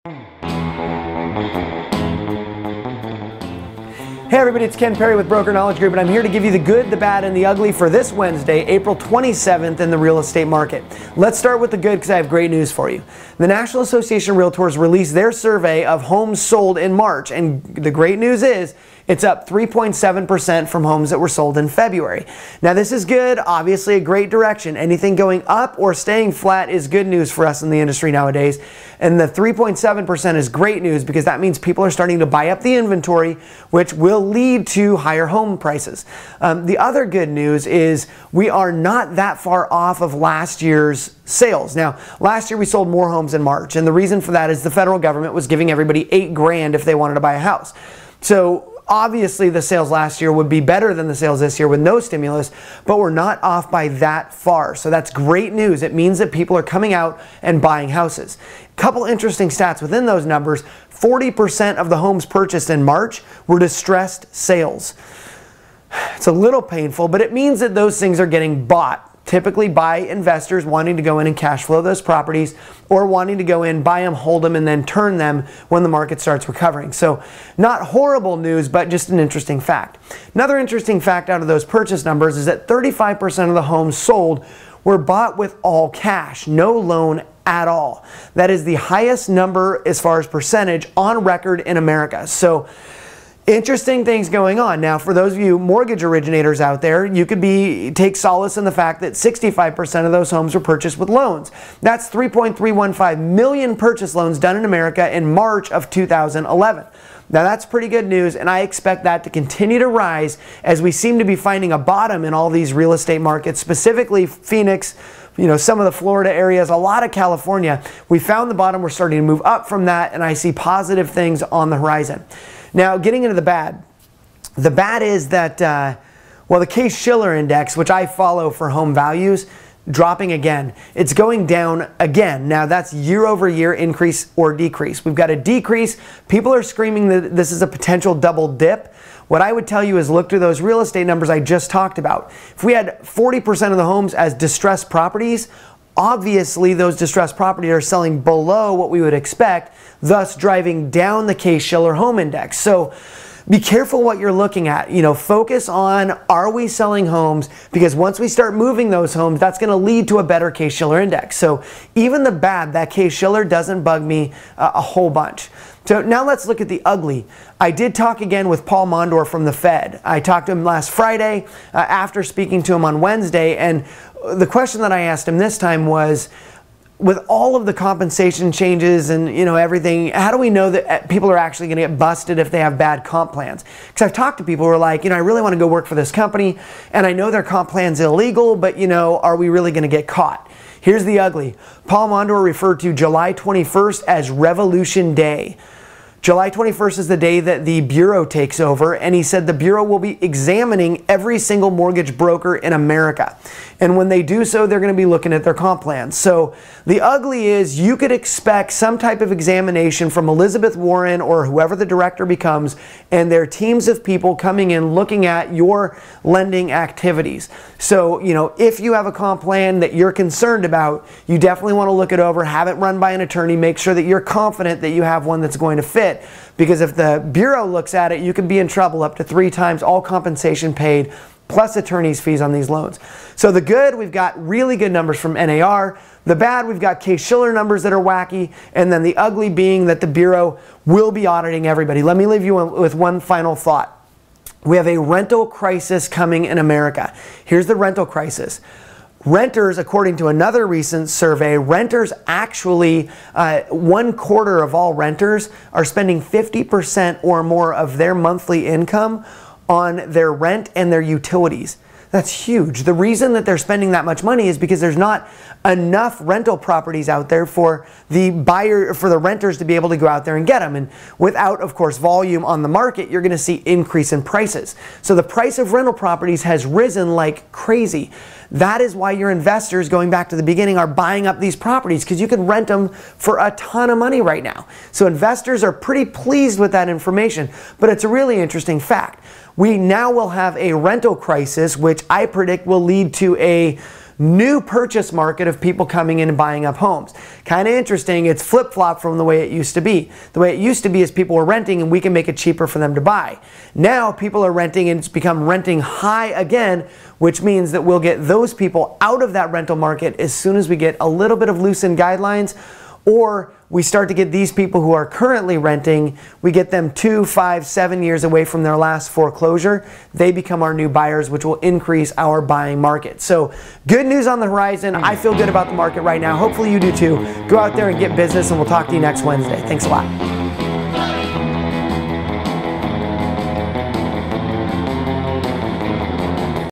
Hey everybody, it's Ken Perry with Broker Knowledge Group, and I'm here to give you the good, the bad, and the ugly for this Wednesday, April 27th in the real estate market. Let's start with the good because I have great news for you. The National Association of Realtors released their survey of homes sold in March, and the great news is it's up 3.7% from homes that were sold in February. Now this is good, obviously a great direction. Anything going up or staying flat is good news for us in the industry nowadays. And the 3.7% is great news because that means people are starting to buy up the inventory, which will lead to higher home prices. The other good news is we are not that far off of last year's sales. Now, last year we sold more homes in March, and the reason for that is the federal government was giving everybody $8,000 if they wanted to buy a house. So obviously the sales last year would be better than the sales this year with no stimulus, but we're not off by that far. So that's great news. It means that people are coming out and buying houses. Couple interesting stats within those numbers: 40% of the homes purchased in March were distressed sales. It's a little painful, but it means that those things are getting bought. Typically by investors wanting to go in and cash flow those properties, or wanting to go in, buy them, hold them, and then turn them when the market starts recovering. So not horrible news, but just an interesting fact. Another interesting fact out of those purchase numbers is that 35% of the homes sold were bought with all cash, no loan at all. That is the highest number as far as percentage on record in America. So interesting things going on. Now, for those of you mortgage originators out there, you could take solace in the fact that 65% of those homes were purchased with loans. That's 3.315 million purchase loans done in America in March of 2011. Now that's pretty good news, and I expect that to continue to rise as we seem to be finding a bottom in all these real estate markets, specifically Phoenix, some of the Florida areas, a lot of California. We found the bottom, we're starting to move up from that, and I see positive things on the horizon. Now, getting into the bad. The bad is that, the Case-Shiller Index, which I follow for home values, dropping again. It's going down again. Now, that's year-over-year increase or decrease. We've got a decrease. People are screaming that this is a potential double dip. What I would tell you is look to those real estate numbers I just talked about. If we had 40% of the homes as distressed properties, obviously those distressed properties are selling below what we would expect, thus driving down the Case-Shiller Home Index. So be careful what you're looking at. Focus on, are we selling homes? Because once we start moving those homes, that's going to lead to a better Case-Shiller Index. So even the bad, that Case-Shiller doesn't bug me a whole bunch. So now let's look at the ugly. I did talk again with Paul Mondor from the Fed. I talked to him last Friday after speaking to him on Wednesday, and the question that I asked him this time was, with all of the compensation changes and everything, how do we know that people are actually going to get busted if they have bad comp plans? Because I've talked to people who are like, I really want to go work for this company, and I know their comp plan's illegal, but are we really going to get caught? Here's the ugly. Paul Mondor referred to July 21st as Revolution Day. July 21st is the day that the Bureau takes over, and he said the Bureau will be examining every single mortgage broker in America. And when they do so, they're going to be looking at their comp plans. So the ugly is you could expect some type of examination from Elizabeth Warren or whoever the director becomes, and their teams of people coming in looking at your lending activities. So, if you have a comp plan that you're concerned about, you definitely want to look it over, have it run by an attorney, make sure that you're confident that you have one that's going to fit. Because if the Bureau looks at it, you could be in trouble up to 3 times all compensation paid plus attorney's fees on these loans. So the good, we've got really good numbers from NAR. The bad, we've got Case-Shiller numbers that are wacky. And then the ugly being that the Bureau will be auditing everybody. Let me leave you with one final thought. We have a rental crisis coming in America. Here's the rental crisis. Renters, according to another recent survey, renters actually, 1/4 of all renters are spending 50% or more of their monthly income on their rent and their utilities. That's huge. The reason that they're spending that much money is because there's not enough rental properties out there for the renters to be able to go out there and get them. And without, of course, volume on the market, you're going to see increase in prices. So the price of rental properties has risen like crazy. That is why your investors, going back to the beginning, are buying up these properties, because you can rent them for a ton of money right now. So investors are pretty pleased with that information, but it's a really interesting fact. We now will have a rental crisis, which I predict will lead to a new purchase market of people coming in and buying up homes. Kind of interesting. It's flip-flop from the way it used to be. The way it used to be is people were renting and we can make it cheaper for them to buy. Now people are renting and it's become renting high again, which means that we'll get those people out of that rental market as soon as we get a little bit of loosened guidelines, or we start to get these people who are currently renting, we get them 2, 5, 7 years away from their last foreclosure. They become our new buyers, which will increase our buying market. So good news on the horizon. I feel good about the market right now. Hopefully you do too. Go out there and get business, and we'll talk to you next Wednesday. Thanks a lot.